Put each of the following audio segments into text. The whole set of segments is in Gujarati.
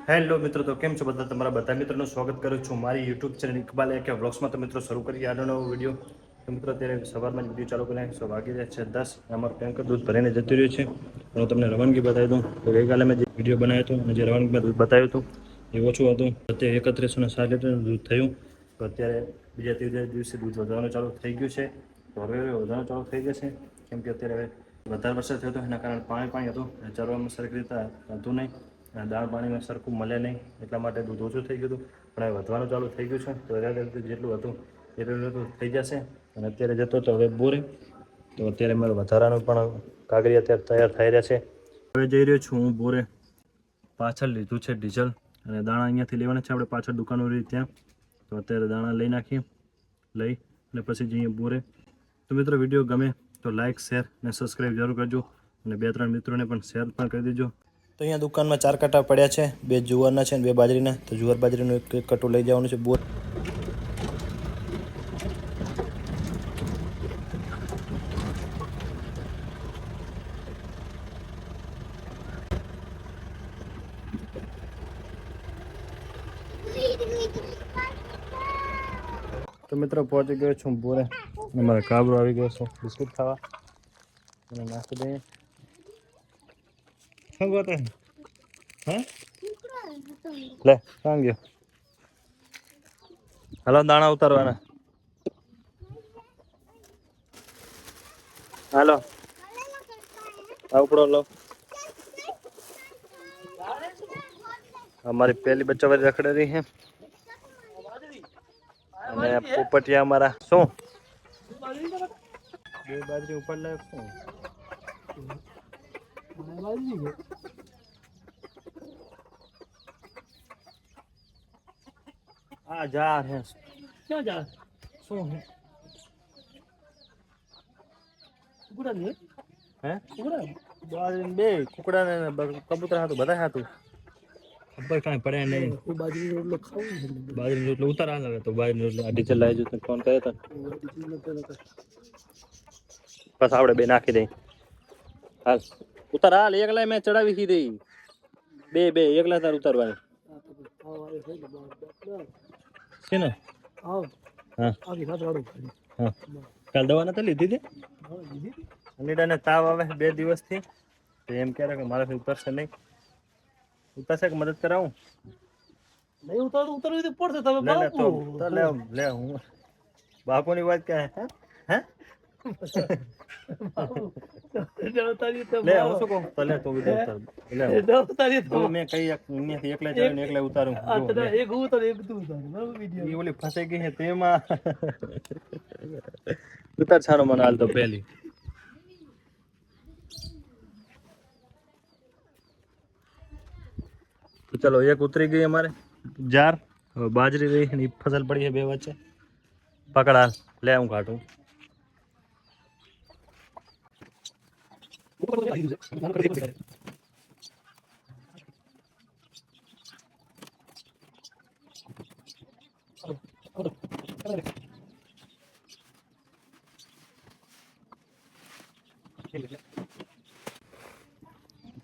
હેલો મિત્રો, તો કેમ છો બધા? તમારા બધા મિત્રોનું સ્વાગત કરું છું મારી યુટ્યુબ ચેનલ ઇકબાલ કે વ્લોગ્સમાં. તો મિત્રો શરૂ કરીએ આજનો નવો વિડીયો. તો મિત્રો અત્યારે સવારમાં જ વિડીયો ચાલુ કરી નાખીશું. વાગી રહ્યા છે 10. અમારું ટેન્કર દૂધ ભરીને જતું રહ્યું છે. હું તમને રવાનગી બતાવી દઉં. તો ગઈકાલે મેં જે વિડીયો બનાવ્યો હતો અને જે રવાનગીમાં દૂધ બતાવ્યું હતું એ ઓછું હતું. અત્યારે 3107 લીટરનું દૂધ થયું. તો અત્યારે બીજા ત્રીજા દિવસે દૂધ વધવાનું ચાલુ થઈ ગયું છે. તો હવે વધવાનું ચાલુ થઈ જશે, કેમ કે અત્યારે વધારે વરસાદ થયો હતો એના કારણે પાણી હતું. ચરવામાં સરખી રીતે હતું નહીં, દાળ પાણીમાં સરખું મળે નહીં, એટલા માટે દૂધ ઓછું થઈ ગયું હતું. પણ હવે વધવાનું ચાલુ થઈ ગયું છે. તો જેટલું હતું એટલું થઈ જશે. અને અત્યારે જતો તો હવે બોરે. તો અત્યારે મારે વધારાનું પણ કાગળી અત્યારે તૈયાર થઈ રહ્યા છે. હવે જઈ રહ્યો છું હું બોરે. પાછળ લીધું છે ડીઝલ અને દાણા અહીંયાથી લેવાના છે આપણે પાછળ દુકાનો રહી ત્યાં. તો અત્યારે દાણા લઈ નાખીએ, લઈ અને પછી જઈએ બોરે. તો મિત્રો વિડીયો ગમે તો લાઇક, શેર અને સબસ્ક્રાઈબ જરૂર કરજો અને 2-3 મિત્રોને પણ શેર પણ કરી દેજો. તો અહીંયા દુકાનમાં 4 કાંટા પડ્યા છે, 2 જુવારના છે અને 2 બાજરીના. તો જુવાર બાજરીનું એક કટો લઈ જવાનું છે બોર. તો મિત્રો પહોંચી ગયો છું બોરે. અમારે કાબરો આવી ગયો છે બિસ્કુટ ખાવા અને નાખી દઈએ. શું ગોતે? હે લે કાં ગયો? હાલો દાણા ઉતારવાના. હાલો ઉપડો લો. हमारी पहली बच्चा वाली रखड़े रही है અને પોપટિયા અમારા શું બે બાજરી ઉપર લાયક શું આ જા હે ક્યાં જા શું હે કુકડા ને હે કુકડા બાજરી બે કુકડા ને કબૂતર હાતું બધા હાતું ખબર કાંઈ પડે નહીં. બાજરીનો રોટલો ખાવું, બાજરીનો રોટલો ઉતારા લાગે તો બાજરીનો રોટલો આ ડીચર લાવી જતો ફોન કર્યો તો બસ આપણે બે નાખી દઈ. હાલ ઉતાર, હાલ એકલા મેં ચડાવી દીધી. બે એકલા તાર ઉતારવાની છે ને? હા હા કાલ દવા નથી લીધી હતી. અનિડાને તાવ આવે 2 દિવસથી. તો એમ કહે કે મારાથી ઉતરશે નહીં. ઉતારશે કે મદદ કરાવું? નહીં ઉતારવું પડશે. તમે લે હું બાપુની વાત કહે હે લે હું શું કહું તો લે તો મેં કઈ એકલા જઈને એકલા ઉતારું. એ ઓલી ફસાઈ ગઈ છે તેમાં ઉતાર સારો મને હાલ તો પહેલી. તો ચલો એક ઉતરી ગઈ અમારે જાર. હવે બાજરી રહી એની ફસલ પડી છે 2 વચ્ચે. પકડ હાલ લે હું કાઢું.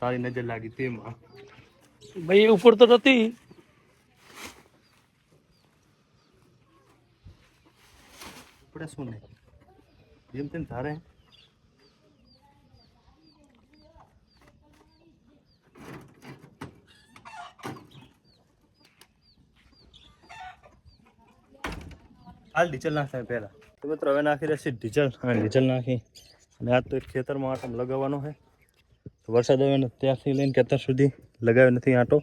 તારી નજર લાગી તેમાં ભાઈ ઉપર તો નથી. ઉપડે શું નહીં જેમ તેમ ધારે. હાલ ડીઝલ નાખતા પહેલા. તો મિત્રો હવે નાખી રહેશે ડીઝલ અને ડીઝલ નાખી અને આજ તો એક ખેતરમાં આટો લગાવવાનો છે. વરસાદ આવે ને ત્યારથી લઈને અત્યાર સુધી લગાવ્યો નથી આટો.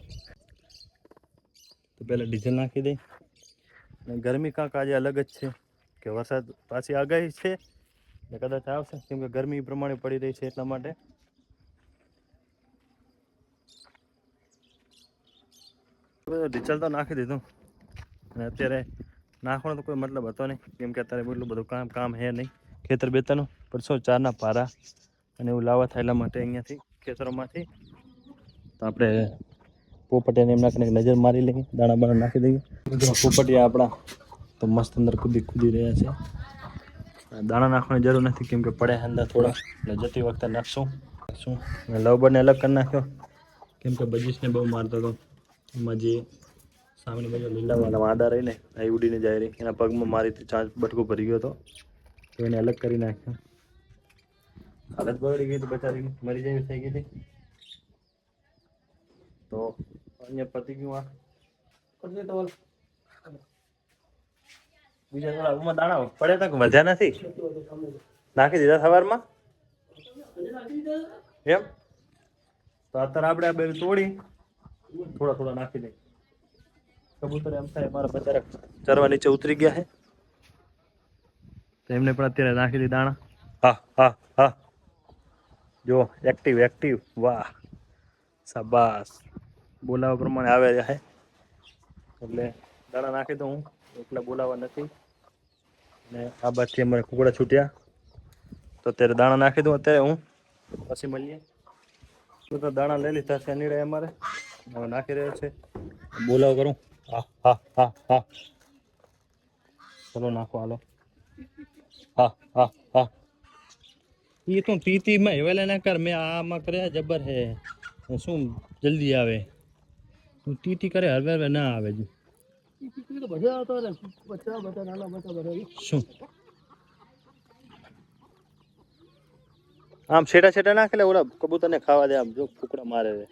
તો પહેલાં ડીઝલ નાખી દઈ. અને ગરમી કાંક આજે અલગ જ છે કે વરસાદ પાછી આગાહી છે ને કદાચ આવશે, કેમ કે ગરમી પ્રમાણે પડી રહી છે એટલા માટે. ડીઝલ તો નાખી દીધું અને અત્યારે નાખવાનો તો કોઈ મતલબ હતો નહીં, કેમ કે અત્યારે એટલું બધું કામ હે નહીં. ખેતર બેતાનું પણ 4ના પારા અને એવું લાવવા થાય એટલા માટે અહીંયાથી ખેતરોમાંથી. તો આપણે પોપટિયાને એમ નાખીને નજર મારી લઈએ, દાણા બાણા નાખી દઈએ. પોપટિયા આપણા તો મસ્ત અંદર કૂદી રહ્યા છે. દાણા નાખવાની જરૂર નથી, કેમ કે પડ્યા અંદર થોડા એટલે જતી વખતે નાખશું. લવબર્ડને અલગ કરી નાખ્યો, કેમ કે બજીસને બહુ મારતો હતો એમાં જે સામેની બાજુ લીલાવાળા વાંદા રહીને એ ઉડીને જાય રહી, એના પગમાં મારી ચાંચ બટકું ભરી ગયો હતો, તો એને અલગ કરી નાખ્યો. હાલત બગડી ગઈ તો બચારી મરી જાય થઈ ગઈ હતી. તો અહીંયા પતી ગયું. આ તો બીજા થોડા ઉમાં દાણા પડ્યા તક વધ્યા નથી, નાખી દીધા સવારમાં એમ. તો અત્યારે આપણે આ બે તોડી થોડા થોડા નાખી દઈએ. કબૂતર એમ થાય અમારા બચારા ચરવા નીચે ઉતરી ગયા છે, તો એમને પણ અત્યારે નાખી દીધી દાણા. હા હા હા, જો એક્ટિવ એક્ટિવ, વાહ શાબાશ. બોલાવા પ્રમાણે આવે છે એટલે દાણા નાખી દઉં હું, એટલે બોલાવા નથી. ને આ બાજુથી અમારે કુકડા છૂટ્યા, તો અત્યારે દાણા નાખી દઉં અત્યારે હું, પછી મળીએ. તો દાણા લઈ લીધા છે નીડે અમારે, હવે નાખી રહ્યો છે. બોલાવ કરું. હા હા હા હા, ચલો નાખો હાલો. હા હા હા, એ તો તીતીમાં હેવેલા ના કર, મેં આમાં કર્યા જબર હે. શું જલ્દી આવે, તું તીતી કરે હવે હવે ના આવે. શું આમ છેટા છેટા નાખે ઓલા કબૂતર ને ખાવા દે, આમ જો કુકડા મારે છે.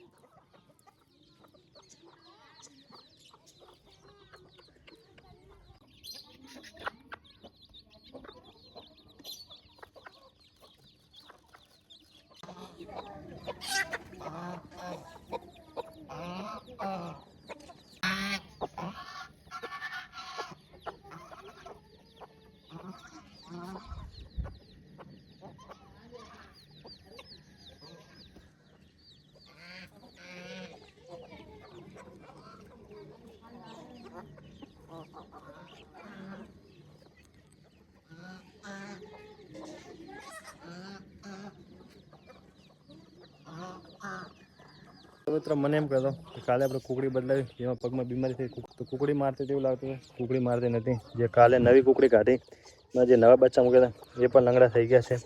મિત્ર મને એમ કહેતો કે કાલે આપણે કુકડી બદલાવી, જેમાં પગમાં બીમારી થઈ, તો કુકડી મારતી તેવું લાગતું. કુકડી મારતી નથી. જે કાલે નવી કુકડી કાઢી, એમાં જે નવા બચ્ચા મૂક્યા હતા એ પણ લંગડા થઈ ગયા છે.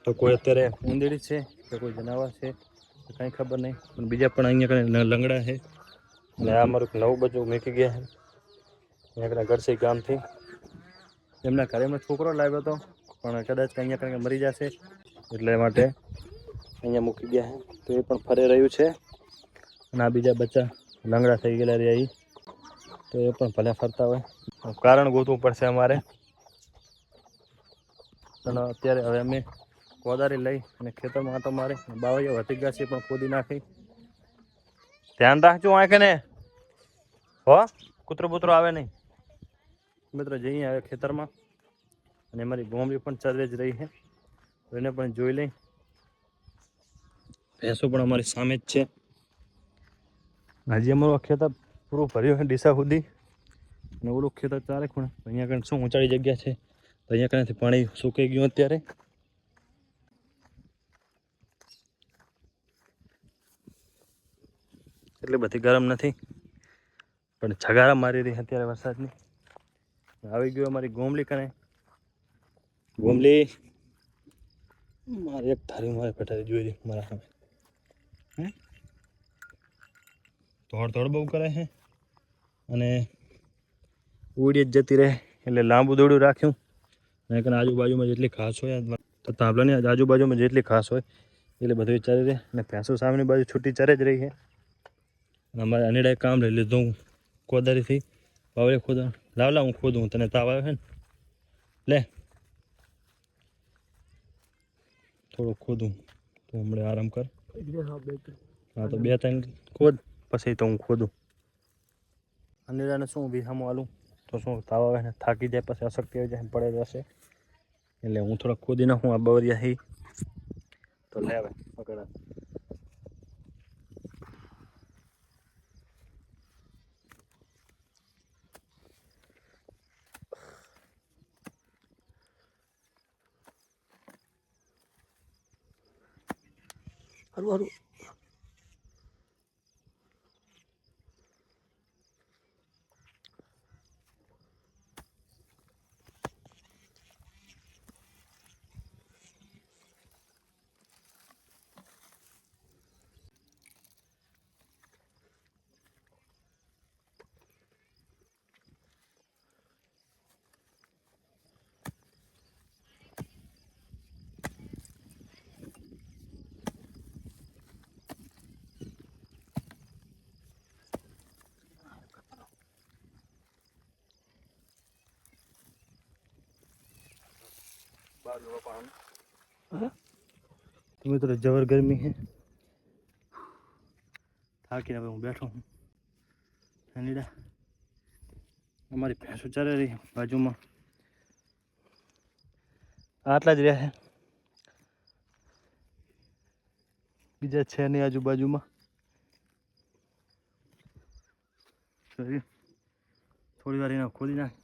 તો કોઈ અત્યારે ઉંદેડી છે કે કોઈ જનાવર છે કંઈ ખબર નહીં, પણ બીજા પણ અહીંયા કંઈ લંગડા છે. અને આ મારું નવું બચ્ચું મૂકી ગયા છે અહીંયા ગરસી ગામથી. એમના ઘરેમાં છોકરો લાવ્યો હતો, પણ કદાચ અહીંયા કંઈ મરી જશે એટલે માટે અહીંયા મૂકી ગયા છે. તો એ પણ ફરી રહ્યું છે. અને આ બીજા બચ્ચા લંગડા થઈ ગયેલા રહ્યા, તો એ પણ ભલે ફરતા હોય. કારણ ગોતવું પડશે અમારે. અને અત્યારે હવે અમે કોદારી લઈ અને ખેતરમાં આંટો મારી, બાવળિયા વધી ગયા છે પણ ખોદી નાખી. ધ્યાન રાખજો આંખે ને, હો કૂતરો બૂતરો આવે નહીં. મિત્રો જઈએ હવે ખેતરમાં, અને અમારી ગોમડી પણ ચરવે જ રહી છે, તો એને પણ જોઈ લઈ. ભેંસો પણ અમારી સામે જ છે. હજી અમારું ખેતર પૂરું ભર્યું છે ડીસા સુધી, અને ઓલું ખેતર ચારે ખૂણે. અહીંયા કંઈ શું ઊંચાઈ જગ્યા છે, તો અહીંયા કંઈથી પાણી સુકાઈ ગયું અત્યારે. એટલી બધી ગરમ નથી, પણ છગારા મારી રહી અત્યારે વરસાદની. આવી ગયો અમારી ગોમલી કને. ગોમલી મારે એક ધારી મારે પેટારી જોઈ રહી મારા સામે. ધોડ ધોડ બહુ કરે છે, અને ઉડી જ જતી રહે. એટલે લાંબુ દોડું રાખ્યું. અને કારણ આજુબાજુમાં જેટલી ઘાસ હોય, તો તાંબલાની આજુબાજુમાં જેટલી ઘાસ હોય એટલે બધું ચરી રહે. અને ભેંસો સામેની બાજુ છૂટી ચરે જ રહી છે. અમારે અનેડાએ કામ લઈ લીધું કોદારીથી, પાવડે ખોદા. લાવ હું ખોદું, તને તાવ આવે છે ને, લે થોડું ખોદું. તો હમણાં આરામ કર. હા તો 2-3 ખોદ, પછી તો હું ખોદું. અનેડાને શું વિહામું આલું તો શું તાવ આવે ને, થાકી જાય, પછી અશક્તિ આવી જાય, પડે જશે. એટલે હું થોડાક ખોદી નાખું આ બવરિયા તો લે આવે પકડા. હારું હારું. तो मित्रों जबर गर्मी है, થાકીને હવે હું બેઠો હું નીડા અમારી ભેંસો ચાલી રહી બાજુમાં આટલા જ રહ્યા છે, બીજા છે નહીં આજુબાજુમાં. થોડી વાર એને ખોદી નાખ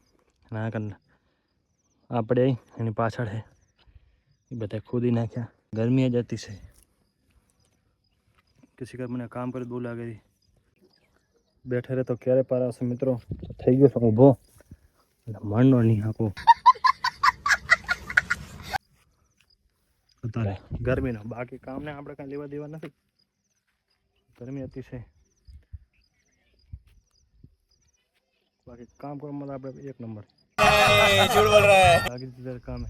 ના કર આપણે એની પાછળ છે એ બધા ખોદી નાખ્યા. ગરમી જ હતી છે, किसी का मैंने काम कर दो लागे बैठे रहे तो क्यारे पार आवशे मित्रों. થઈ ગયો છું ઊભો એટલે મણનો નહીં આપો અત્યારે ગરમીનો. બાકી કામને આપણે કાંઈ લેવા દેવા નથી, ગરમી હતી છે. બાકી કામ કરવામાં આપણે એક નંબર. બાકી તો કામ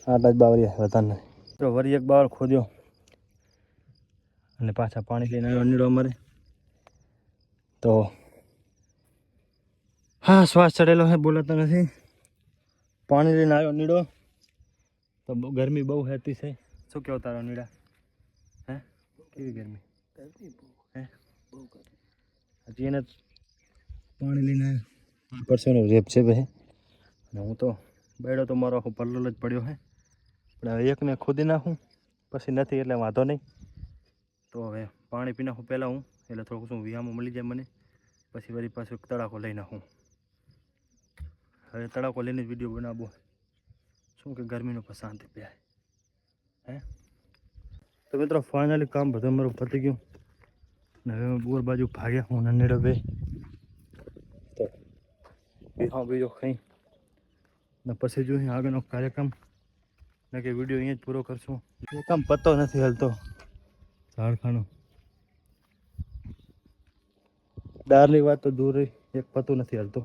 આટલા જ બાવરિયા વધારે તો વરી એક બાવર ખોદ્યો અને પાછા પાણી લઈને આવ્યો નીડો અમારે. તો હા શ્વાસ ચડેલો છે, બોલાતો નથી. પાણી લઈને આવ્યો નીડો તો ગરમી બહુ હતી છે. શું કહેવો તારો નીડા? હે કેવી ગરમી હે? હજી એને પાણી લઈને પરસોનો રેપ છે ભાઈ. અને હું તો બેડો તો મારો આખો પલ્લો જ પડ્યો છે, પણ હવે એકને ખોદી નાખું પછી નથી એટલે વાંધો નહીં. તો હવે પાણી પી નાખું પહેલાં હું, એટલે થોડુંક શું વિયામો મળી જાય મને, પછી વળી પાછું તડાકો લઈ નાખું. હવે તડાકો લઈને જ વિડીયો બનાવવો, શું કે ગરમીનું પણ શાંતિ પીવાય હે. તો મિત્રો ફાઇનલી કામ બધું મારું પતી ગયું ને હવે બોર બાજુ ભાગ્યા હું નંદેડો બે. તો બીજો કંઈ ને પછી જોઈએ આગળનો કાર્યક્રમ ને કે વિડીયો અહીંયા જ પૂરો કરશું. એ કામ પતો નથી હાલતો ઝાડખાનો. દારની વાત તો દૂર રહી, એક પતું નથી હાલતો.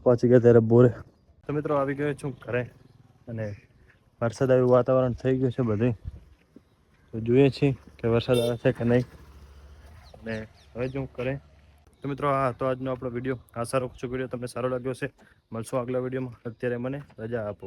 પહોંચી ગયા ત્યારે બોરે. તો મિત્રો આવી ગયો છું ઘરે અને વરસાદ આવ્યું વાતાવરણ થઈ ગયું છે બધું. તો જોઈએ છીએ કે વરસાદ આવે છે કે નહીં અને હવે જો કરે. તો મિત્રો આ હતો આજનો આપણો વિડીયો. આશા રાખું છું વિડીયો તમને સારો લાગ્યો છે. મળશું આગલા વિડીયોમાં. અત્યારે મને રજા આપો.